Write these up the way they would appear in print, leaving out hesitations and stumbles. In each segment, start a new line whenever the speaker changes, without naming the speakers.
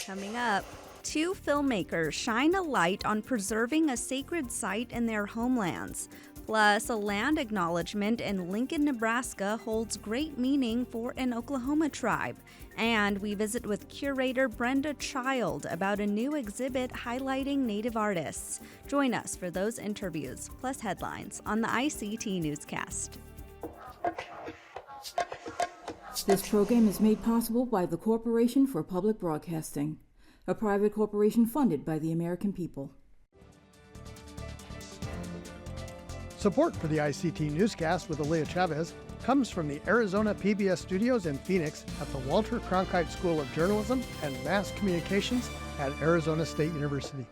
Coming up, two filmmakers shine a light on preserving a sacred site in their homelands. Plus, a land acknowledgement in Lincoln, Nebraska holds great meaning for an Oklahoma tribe. And we visit with Curator Brenda Child about a new exhibit highlighting Native artists. Join us for those interviews, plus headlines on the ICT Newscast.
This program is made possible by the Corporation for Public Broadcasting, a private corporation funded by the American people.
Support for the ICT Newscast with Aaliyah Chavez comes from the Arizona PBS studios in Phoenix at the Walter Cronkite School of Journalism and Mass Communications at Arizona State University.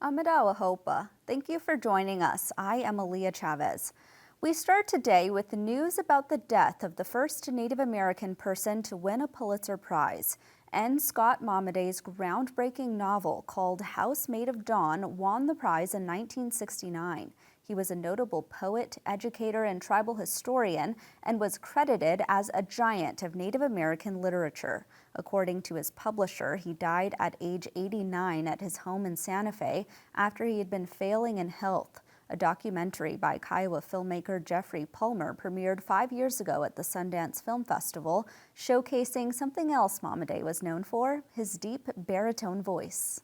Amadawa Hopa. Thank you for joining us. I am Aaliyah Chavez. We start today with the news about the death of the first Native American person to win a Pulitzer Prize. N. Scott Momaday's groundbreaking novel called House Made of Dawn won the prize in 1969. He was a notable poet, educator, and tribal historian, and was credited as a giant of Native American literature. According to his publisher, he died at age 89 at his home in Santa Fe after he had been failing in health. A documentary by Kiowa filmmaker Jeffrey Palmer premiered 5 years ago at the Sundance Film Festival, showcasing something else Momaday was known for, his deep baritone voice.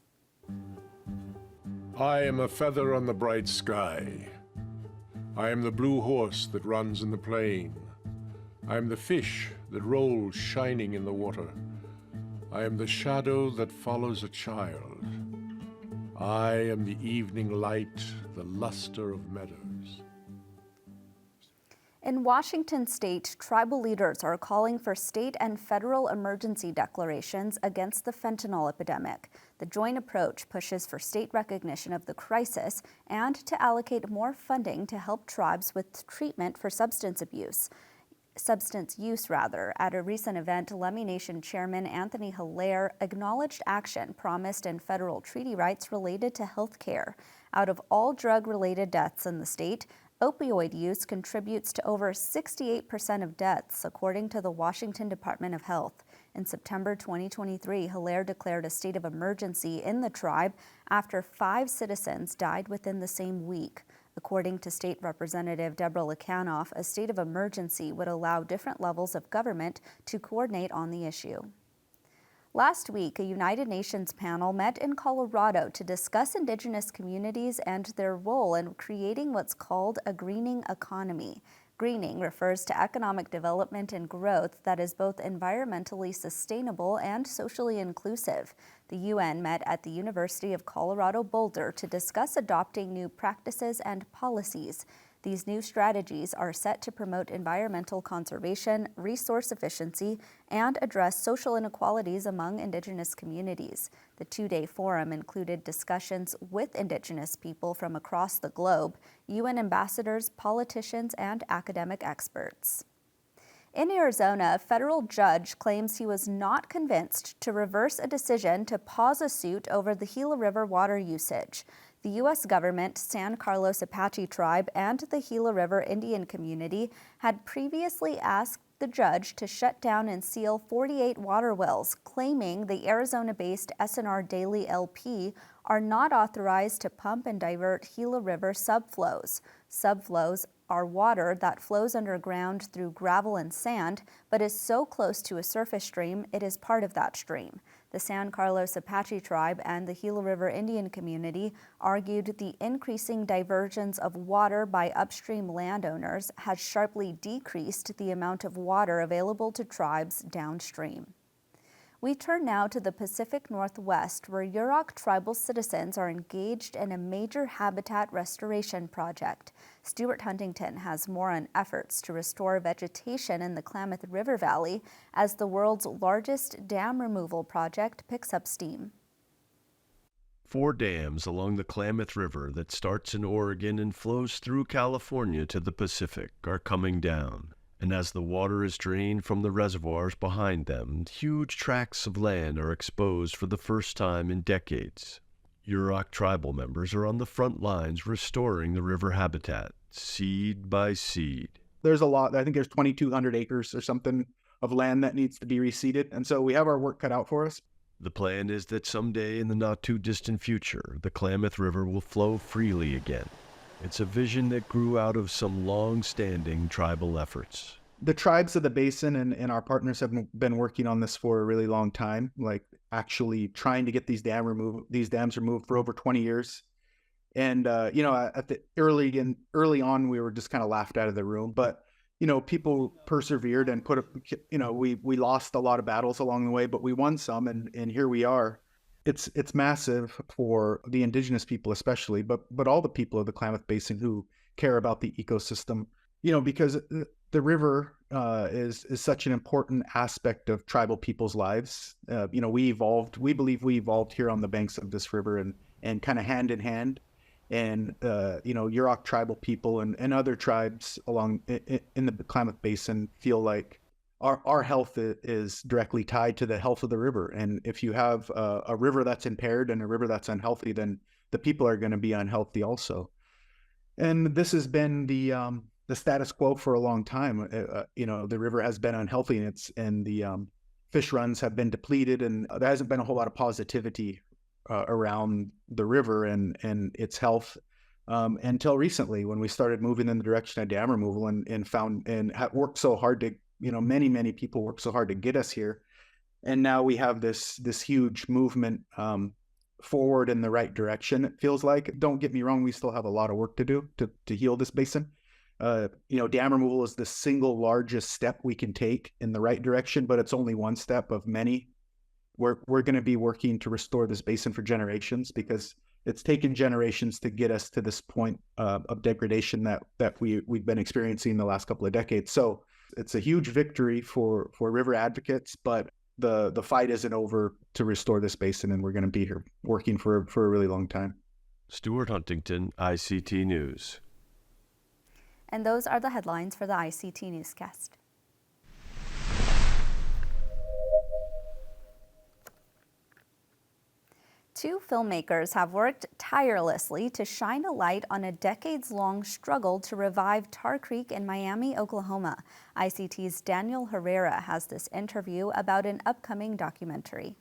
I am a feather on the bright sky. I am the blue horse that runs in the plain. I am the fish that rolls shining in the water. I am the shadow that follows a child. I am the evening light, the luster of meadows.
In Washington state, tribal leaders are calling for state and federal emergency declarations against the fentanyl epidemic. The joint approach pushes for state recognition of the crisis and to allocate more funding to help tribes with treatment for substance use. At a recent event, Lummi Nation Chairman Anthony Hilaire acknowledged action promised in federal treaty rights related to health care. Out of all drug-related deaths in the state, opioid use contributes to over 68% of deaths, according to the Washington Department of Health. In September 2023, Hilaire declared a state of emergency in the tribe after 5 citizens died within the same week. According to State Representative Deborah Lekanoff, a state of emergency would allow different levels of government to coordinate on the issue. Last week, a United Nations panel met in Colorado to discuss Indigenous communities and their role in creating what's called a greening economy. Greening refers to economic development and growth that is both environmentally sustainable and socially inclusive. The UN met at the University of Colorado Boulder to discuss adopting new practices and policies. These new strategies are set to promote environmental conservation, resource efficiency, and address social inequalities among Indigenous communities. The 2-day forum included discussions with Indigenous people from across the globe, UN ambassadors, politicians, and academic experts. In Arizona, a federal judge claims he was not convinced to reverse a decision to pause a suit over the Gila River water usage. The U.S. government, San Carlos Apache tribe, and the Gila River Indian community had previously asked the judge to shut down and seal 48 water wells, claiming the Arizona-based SNR Daily LP are not authorized to pump and divert Gila River subflows. Subflows are water that flows underground through gravel and sand, but is so close to a surface stream, it is part of that stream. The San Carlos Apache tribe and the Gila River Indian community argued the increasing diversions of water by upstream landowners has sharply decreased the amount of water available to tribes downstream. We turn now to the Pacific Northwest, where Yurok tribal citizens are engaged in a major habitat restoration project. Stuart Huntington has more on efforts to restore vegetation in the Klamath River Valley as the world's largest dam removal project picks up steam.
4 dams along the Klamath River that starts in Oregon and flows through California to the Pacific are coming down. And as the water is drained from the reservoirs behind them, huge tracts of land are exposed for the first time in decades. Yurok tribal members are on the front lines restoring the river habitat, seed by seed.
There's a lot. I think there's 2,200 acres or something of land that needs to be reseeded. And so we have our work cut out for us.
The plan is that someday in the not-too-distant future, the Klamath River will flow freely again. It's a vision that grew out of some long-standing tribal efforts.
The tribes of the basin and our partners have been working on this for a really long time, like actually trying to get these dams removed for over 20 years. And at the early on, we were just kind of laughed out of the room, but people persevered and we lost a lot of battles along the way, but we won some, and here we are. It's massive for the indigenous people especially, but all the people of the Klamath Basin who care about the ecosystem, because the river is such an important aspect of tribal people's lives. We believe we evolved here on the banks of this river and kind of hand in hand. And Yurok tribal people and other tribes along in the Klamath Basin feel like our health is directly tied to the health of the river. And if you have a river that's impaired and a river that's unhealthy, then the people are going to be unhealthy also. And this has been the status quo for a long time. The river has been unhealthy, and the fish runs have been depleted, and there hasn't been a whole lot of positivity around the river and its health until recently, when we started moving in the direction of dam removal and worked so hard to, many people worked so hard to get us here. And now we have this huge movement forward in the right direction. It feels like, don't get me wrong, we still have a lot of work to do to heal this basin. Dam removal is the single largest step we can take in the right direction, but it's only one step of many. We're going to be working to restore this basin for generations, because it's taken generations to get us to this point of degradation that we've been experiencing the last couple of decades. So it's a huge victory for river advocates, but the fight isn't over to restore this basin, and we're going to be here working for a really long time.
Stuart Huntington, ICT News.
And those are the headlines for the ICT Newscast. Two filmmakers have worked tirelessly to shine a light on a decades-long struggle to revive Tar Creek in Miami, Oklahoma. ICT's Daniel Herrera has this interview about an upcoming documentary.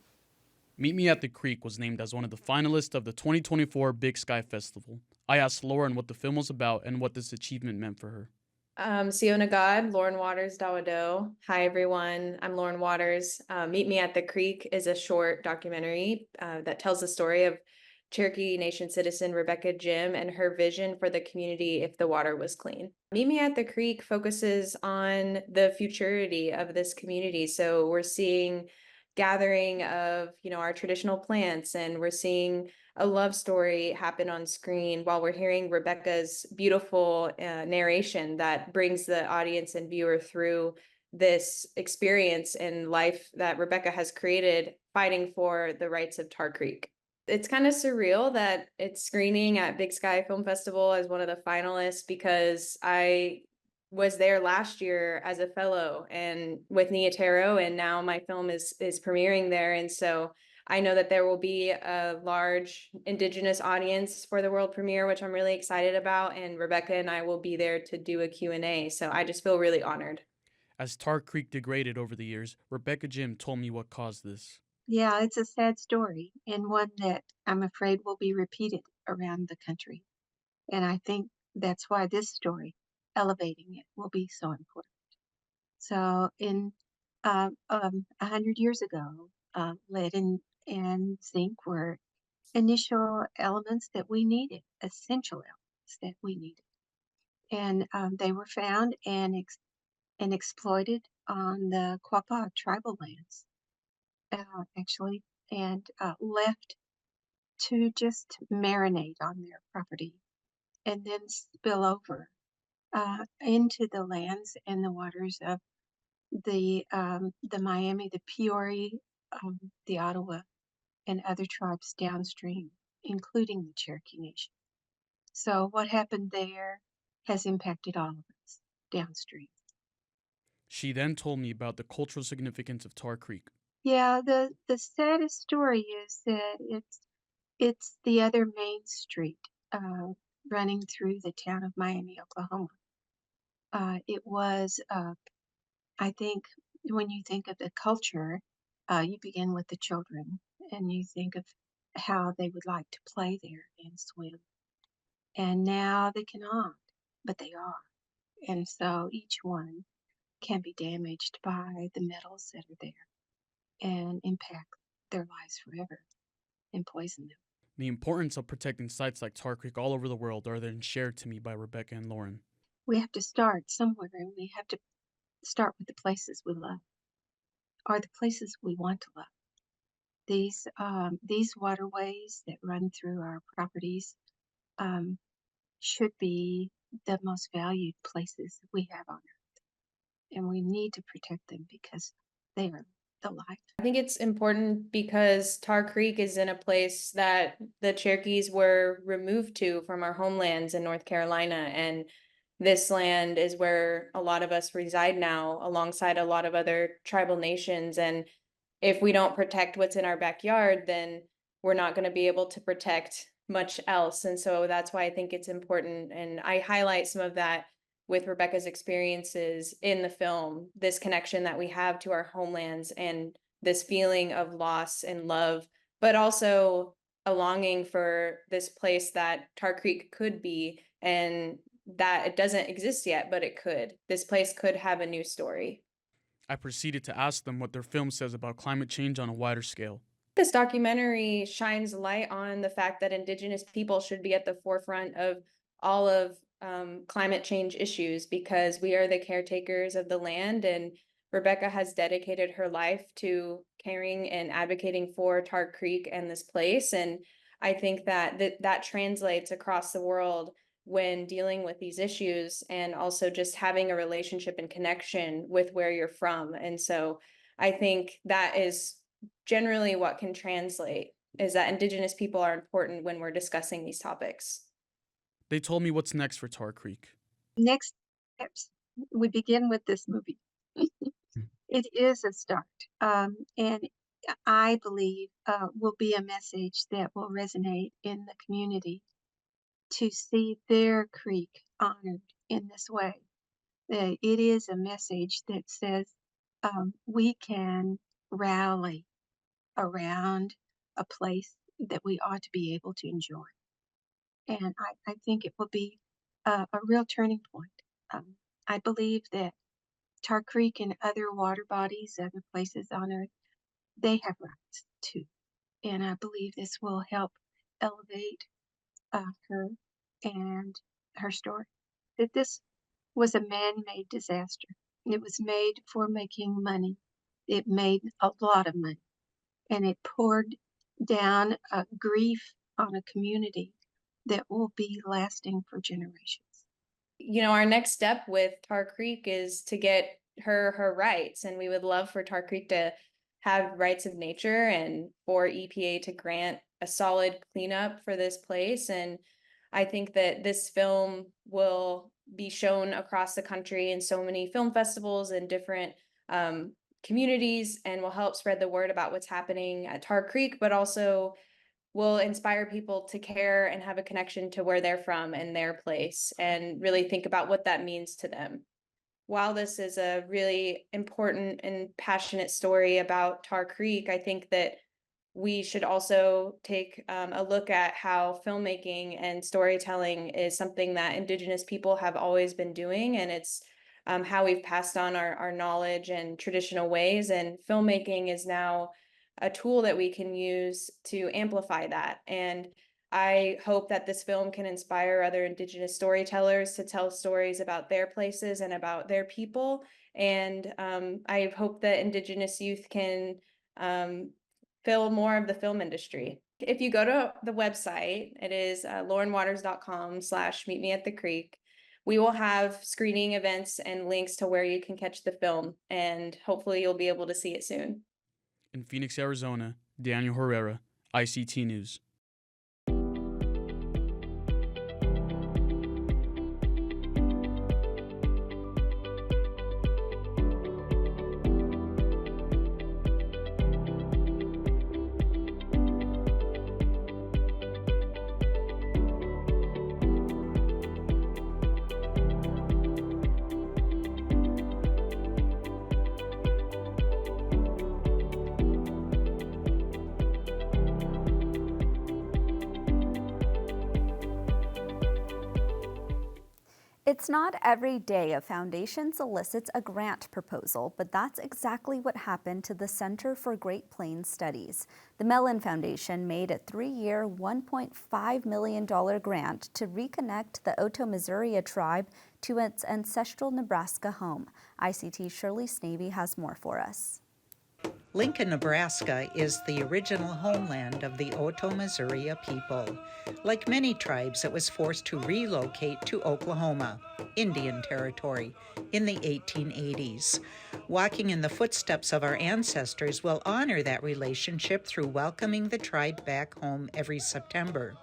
Meet Me at the Creek was named as one of the finalists of the 2024 Big Sky Festival. I asked Lauren what the film was about and what this achievement meant for her.
Siona God, Lauren Waters Dawado. Hi, everyone. I'm Lauren Waters. Meet Me at the Creek is a short documentary that tells the story of Cherokee Nation citizen Rebecca Jim and her vision for the community if the water was clean. Meet Me at the Creek focuses on the futurity of this community. So we're seeing gathering of, our traditional plants, and we're seeing a love story happen on screen while we're hearing Rebecca's beautiful narration that brings the audience and viewer through this experience and life that Rebecca has created fighting for the rights of Tar Creek. It's kind of surreal that it's screening at Big Sky Film Festival as one of the finalists, because I was there last year as a fellow and with Niatero, and now my film is premiering there. And so I know that there will be a large Indigenous audience for the world premiere, which I'm really excited about. And Rebecca and I will be there to do a Q&A. So I just feel really honored.
As Tar Creek degraded over the years, Rebecca Jim told me what caused this.
Yeah, it's a sad story, and one that I'm afraid will be repeated around the country. And I think that's why this story, elevating it, will be so important. So in 100 years ago, lead and zinc were initial elements that we needed, essential elements that we needed. And they were found and exploited on the Quapaw tribal lands, actually, and left to just marinate on their property and then spill over into the lands and the waters of the Miami, the Peoria, the Ottawa, and other tribes downstream, including the Cherokee Nation. So what happened there has impacted all of us downstream.
She then told me about the cultural significance of Tar Creek.
Yeah, the saddest story is that it's the other main street running through the town of Miami, Oklahoma. It was, I think, when you think of the culture, you begin with the children and you think of how they would like to play there and swim. And now they cannot, but they are. And so each one can be damaged by the metals that are there and impact their lives forever and poison them.
The importance of protecting sites like Tar Creek all over the world are then shared to me by Rebecca and Lauren.
We have to start somewhere, and we have to start with the places we love or the places we want to love. These waterways that run through our properties should be the most valued places we have on earth, and we need to protect them because they are the life.
I think it's important because Tar Creek is in a place that the Cherokees were removed to from our homelands in North Carolina, and this land is where a lot of us reside now, alongside a lot of other tribal nations. And if we don't protect what's in our backyard, then we're not going to be able to protect much else. And so that's why I think it's important. And I highlight some of that with Rebecca's experiences in the film, this connection that we have to our homelands and this feeling of loss and love, but also a longing for this place that Tar Creek could be, and that it doesn't exist yet, but it could. This place could have a new story.
I proceeded to ask them what their film says about climate change on a wider scale.
This documentary shines light on the fact that Indigenous people should be at the forefront of all of climate change issues because we are the caretakers of the land, and Rebecca has dedicated her life to caring and advocating for Tar Creek and this place. And I think that that translates across the world when dealing with these issues, and also just having a relationship and connection with where you're from. And so I think that is generally what can translate, is that Indigenous people are important when we're discussing these topics.
They told me what's next for Tar Creek.
Next steps, we begin with this movie. It is a start, and I believe will be a message that will resonate in the community to see their creek honored in this way. It is a message that says we can rally around a place that we ought to be able to enjoy. And I think it will be a real turning point. I believe that Tar Creek and other water bodies, other places on Earth, they have rights too. And I believe this will help elevate her and her story. That this was a man-made disaster. It was made for making money. It made a lot of money. And it poured down grief on a community that will be lasting for generations.
You know, our next step with Tar Creek is to get her rights, and we would love for Tar Creek to have rights of nature and for EPA to grant a solid cleanup for this place. And I think that this film will be shown across the country in so many film festivals and different communities, and will help spread the word about what's happening at Tar Creek, but also will inspire people to care and have a connection to where they're from and their place, and really think about what that means to them. While this is a really important and passionate story about Tar Creek, I think that we should also take a look at how filmmaking and storytelling is something that Indigenous people have always been doing, and it's how we've passed on our knowledge and traditional ways, and filmmaking is now a tool that we can use to amplify that. And I hope that this film can inspire other Indigenous storytellers to tell stories about their places and about their people. And I hope that Indigenous youth can fill more of the film industry. If you go to the website, it is laurenwaters.com/meetmeatthecreek. We will have screening events and links to where you can catch the film, and hopefully you'll be able to see it soon.
In Phoenix, Arizona, Daniel Herrera, ICT News.
It's not every day a foundation solicits a grant proposal, but that's exactly what happened to the Center for Great Plains Studies. The Mellon Foundation made a 3-year, $1.5 million grant to reconnect the Oto Missouria tribe to its ancestral Nebraska home. ICT Shirley Snavy has more for us.
Lincoln, Nebraska is the original homeland of the Oto Missouria people. Like many tribes, it was forced to relocate to Oklahoma, Indian Territory, in the 1880s. Walking in the footsteps of our ancestors will honor that relationship through welcoming the tribe back home every September.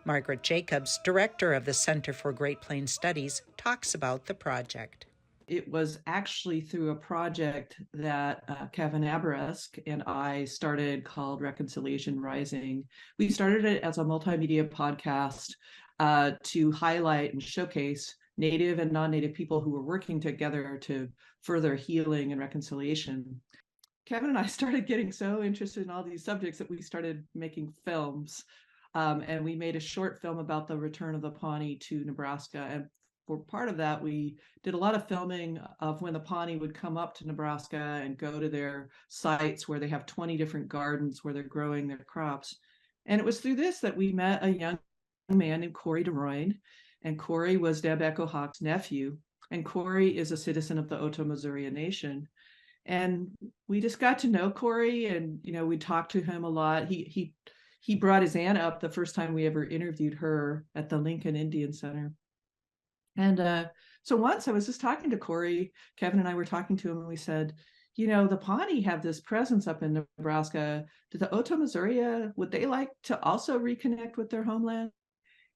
Margaret Jacobs, director of the Center for Great Plains Studies, talks about the project.
It was actually through a project that Kevin Aberesk and I started called Reconciliation Rising. We started it as a multimedia podcast to highlight and showcase Native and non-Native people who were working together to further healing and reconciliation. Kevin and I started getting so interested in all these subjects that we started making films. And we made a short film about the return of the Pawnee to Nebraska. And for part of that, we did a lot of filming of when the Pawnee would come up to Nebraska and go to their sites where they have 20 different gardens where they're growing their crops. And it was through this that we met a young man named Corey DeRoyne. And Corey was Deb Echo Hawk's nephew. And Corey is a citizen of the Oto Missouria Nation. And we just got to know Corey, and we talked to him a lot. He brought his aunt up the first time we ever interviewed her at the Lincoln Indian Center. And so once I was just talking to Corey, Kevin and I were talking to him, and we said, the Pawnee have this presence up in Nebraska. Do the Oto Missouria, would they like to also reconnect with their homeland?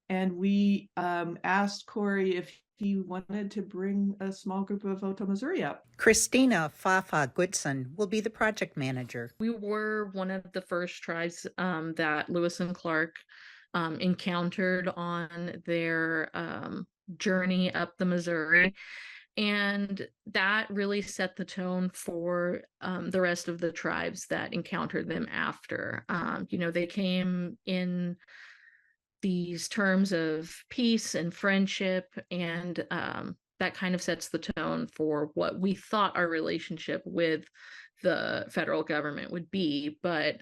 And we asked Corey if he wanted to bring a small group of Oto Missouria up.
Christina Fafa Goodson will be the project manager.
We were one of the first tribes that Lewis and Clark encountered on their journey up the Missouri, and that really set the tone for the rest of the tribes that encountered them after. They came in these terms of peace and friendship, and that kind of sets the tone for what we thought our relationship with the federal government would be. But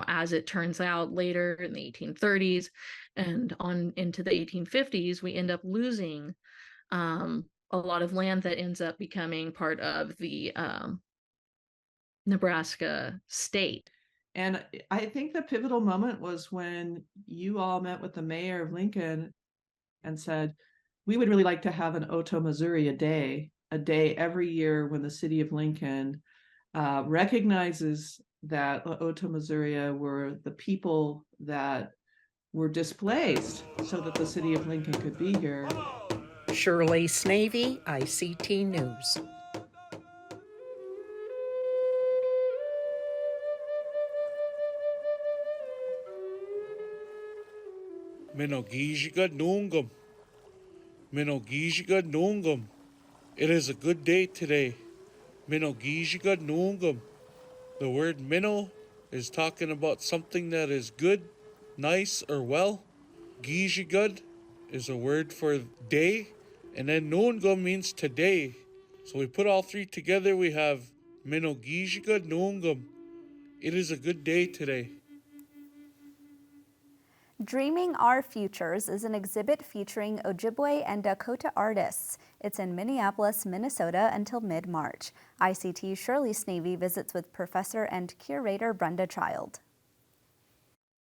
as it turns out, later in the 1830s and on into the 1850s, we end up losing a lot of land that ends up becoming part of the Nebraska state.
And I think the pivotal moment was when you all met with the mayor of Lincoln and said, we would really like to have an Oto Missouria Day, a day every year when the city of Lincoln recognizes that the Oto Missouria were the people that were displaced so that the city of Lincoln could be here.
Shirley Snavy, ICT News.
Menogijiga Nungam. Menogijiga Nungam. It is a good day today. Menogijiga Nungam. The word minnow is talking about something that is good, nice, or well. Gijigud is a word for day. And then Nungam means today. So we put all three together, we have Menogijiga Nungam. It is a good day today.
Dreaming Our Futures is an exhibit featuring Ojibwe and Oceti artists. It's in Minneapolis, Minnesota until mid-March. ICT Shirley Snavy visits with Professor and Curator Brenda Child.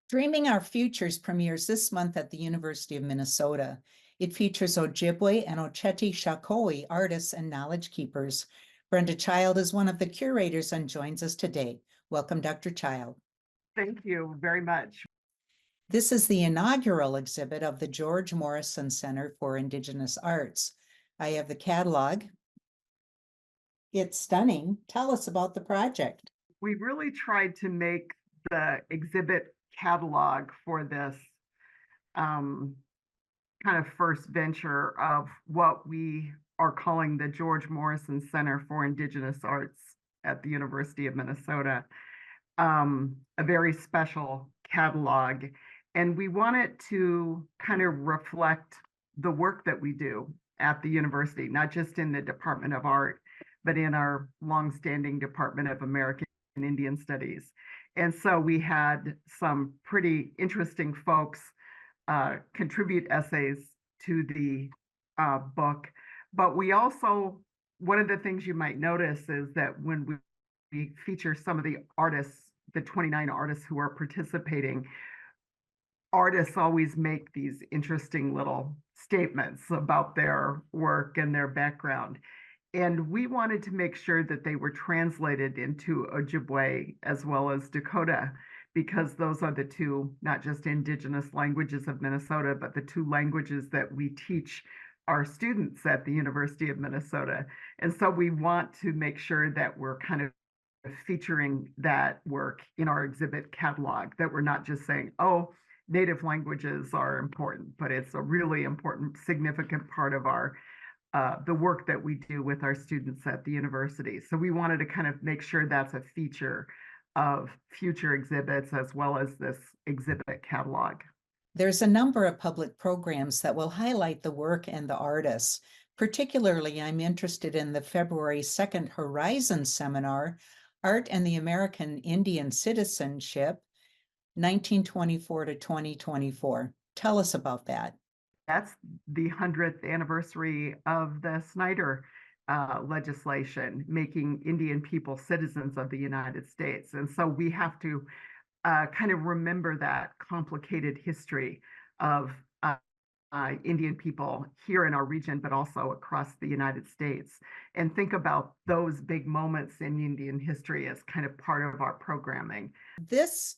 Dreaming Our Futures premieres this month at the University of Minnesota. It features Ojibwe and Oceti Sakowin artists and knowledge keepers. Brenda Child is one of the curators and joins us today. Welcome, Dr. Child.
Thank you very much.
This is the inaugural exhibit of the George Morrison Center for Indigenous Arts. I have the catalog. It's stunning. Tell us about the project.
We really tried to make the exhibit catalog for this kind of first venture of what we are calling the George Morrison Center for Indigenous Arts at the University of Minnesota. A very special catalog. And we want it to kind of reflect the work that we do at the university, not just in the Department of Art, but in our longstanding Department of American Indian Studies. And so we had some pretty interesting folks contribute essays to the book. But we also, one of the things you might notice is that when we feature some of the artists, the 29 artists who are participating, artists always make these interesting little statements about their work and their background. And we wanted to make sure that they were translated into Ojibwe as well as Dakota, because those are the two, not just indigenous languages of Minnesota, but the two languages that we teach our students at the University of Minnesota. And so we want to make sure that we're kind of featuring that work in our exhibit catalog, that we're not just saying, oh, Native languages are important, but it's a really important, significant part of our the work that we do with our students at the university. So we wanted to kind of make sure that's a feature of future exhibits as well as this exhibit catalog.
There's a number of public programs that will highlight the work and the artists. Particularly, I'm interested in the February 2nd Horizon Seminar, Art and the American Indian Citizenship, 1924 to 2024. Tell us about that.
That's the 100th anniversary of the Snyder legislation, making Indian people citizens of the United States. And so we have to kind of remember that complicated history of Indian people here in our region, but also across the United States, and think about those big moments in Indian history as kind of part of our programming.
This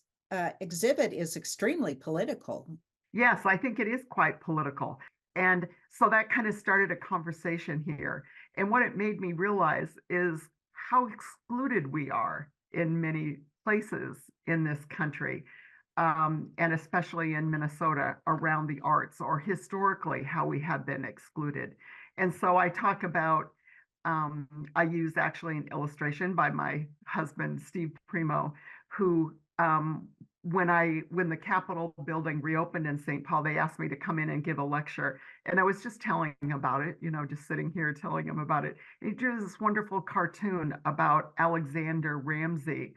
exhibit is extremely political.
Yes, I think it is quite political. And so that kind of started a conversation here. And what it made me realize is how excluded we are in many places in this country, and especially in Minnesota around the arts, or historically how we have been excluded. And so I talk about, I use actually an illustration by my husband, Steve Primo, who when the Capitol building reopened in St. Paul, they asked me to come in and give a lecture. And I was just telling him about it, just sitting here telling him about it. He drew this wonderful cartoon about Alexander Ramsey,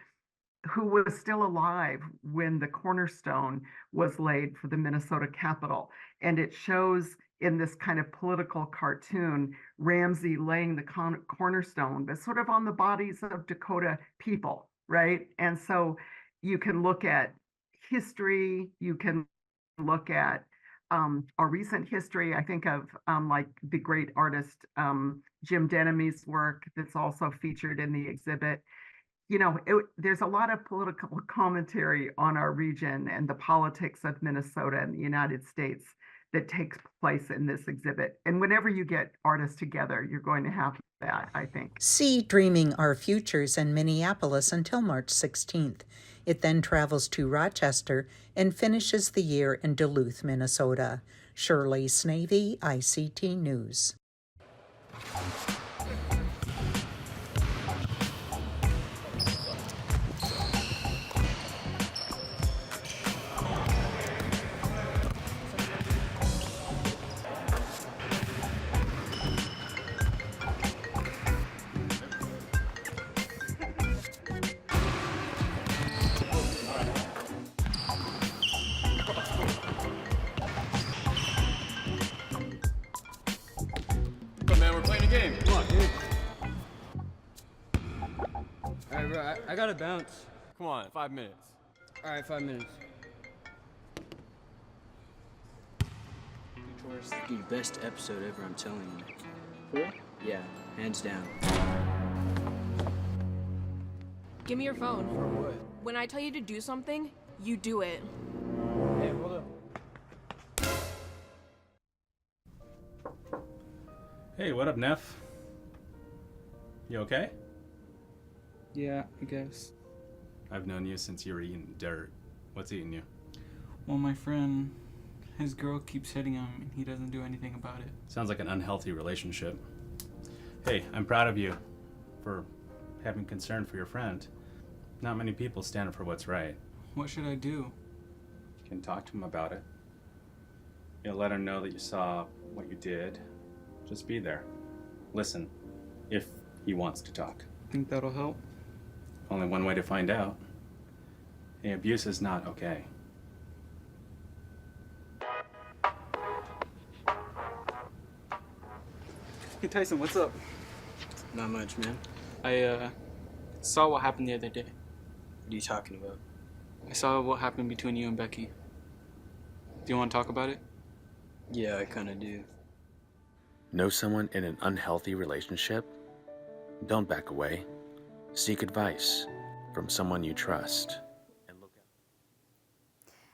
who was still alive when the cornerstone was laid for the Minnesota Capitol. And it shows in this kind of political cartoon, Ramsey laying the cornerstone, but sort of on the bodies of Dakota people, right? And so you can look at history, you can look at our recent history. I think of like the great artist Jim Denomy's work that's also featured in the exhibit. There's a lot of political commentary on our region and the politics of Minnesota and the United States that takes place in this exhibit. And whenever you get artists together, you're going to have that, I think.
See Dreaming Our Futures in Minneapolis until March 16th. It then travels to Rochester and finishes the year in Duluth, Minnesota. Shirley Snavy, ICT News.
I gotta bounce. Come on, 5 minutes. All right, 5 minutes.
This is the best episode ever, I'm telling you. Cool? Yeah, hands down.
Give me your phone.
For what?
When I tell you to do something, you do it.
Hey, hold up.
Hey, what up, Neff? You okay?
Yeah, I guess.
I've known you since you were eating dirt. What's eating you?
Well, my friend, his girl keeps hitting him and he doesn't do anything about it.
Sounds like an unhealthy relationship. Hey, I'm proud of you for having concern for your friend. Not many people stand up for what's right.
What should I do?
You can talk to him about it. You'll let him know that you saw what you did. Just be there. Listen, if he wants to talk.
Think that'll help?
Only one way to find out. Hey, abuse is not okay.
Hey Tyson, what's up?
Not much, man.
I saw what happened the other day.
What are you talking about?
I saw what happened between you and Becky. Do you want to talk about it?
Yeah, I kind of do.
Know someone in an unhealthy relationship? Don't back away. Seek advice from someone you trust.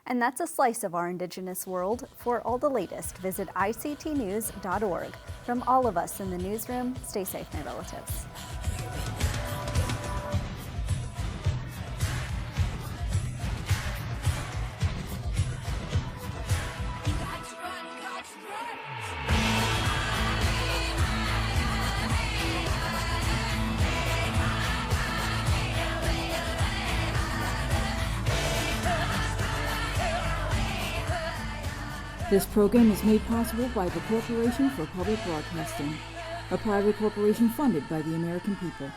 And that's a slice of our Indigenous world. For all the latest, visit ictnews.org. From all of us in the newsroom, stay safe, my relatives.
This program is made possible by the Corporation for Public Broadcasting, a private corporation funded by the American people.